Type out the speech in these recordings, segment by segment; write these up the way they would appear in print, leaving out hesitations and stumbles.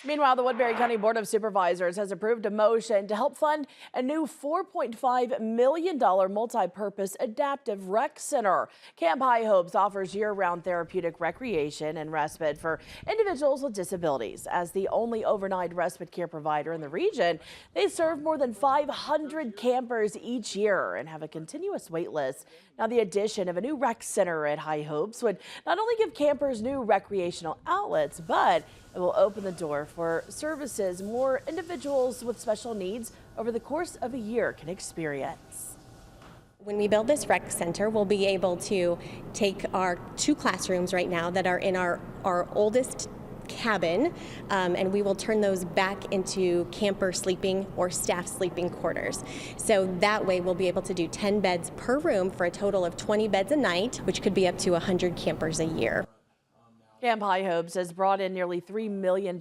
Meanwhile, the Woodbury County Board of Supervisors has approved a motion to help fund a new $4.5 million multi-purpose adaptive rec center. Camp High Hopes offers year-round therapeutic recreation and respite for individuals with disabilities. As the only overnight respite care provider in the region, they serve more than 500 campers each year and have a continuous wait list. Now, the addition of a new rec center at High Hopes would not only give campers new recreational outlets, but it will open the door for services more individuals with special needs over the course of a year can experience. When we build this rec center, we'll be able to take our 2 classrooms right now that are in our oldest cabin, and we will turn those back into camper sleeping or staff sleeping quarters. So that way we'll be able to do 10 beds per room for a total of 20 beds a night, which could be up to 100 campers a year. Camp High Hopes has brought in nearly $3 million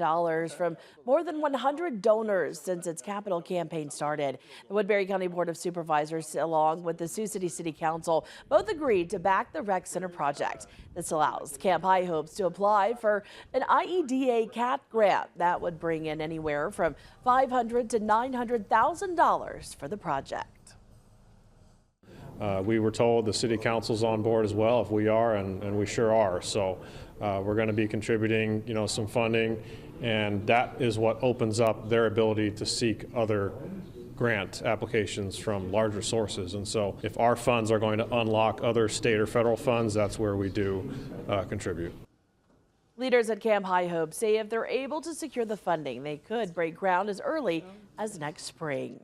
from more than 100 donors since its capital campaign started. The Woodbury County Board of Supervisors, along with the Sioux City City Council, both agreed to back the rec center project. This allows Camp High Hopes to apply for an IEDA CAT grant that would bring in anywhere from $500,000 to $900,000 for the project. We were told the city council's on board as well. If we are, and we sure are. So we're going to be contributing, some funding, and that is what opens up their ability to seek other grant applications from larger sources. And so if our funds are going to unlock other state or federal funds, that's where we do contribute. Leaders at Camp High Hope say if they're able to secure the funding, they could break ground as early as next spring.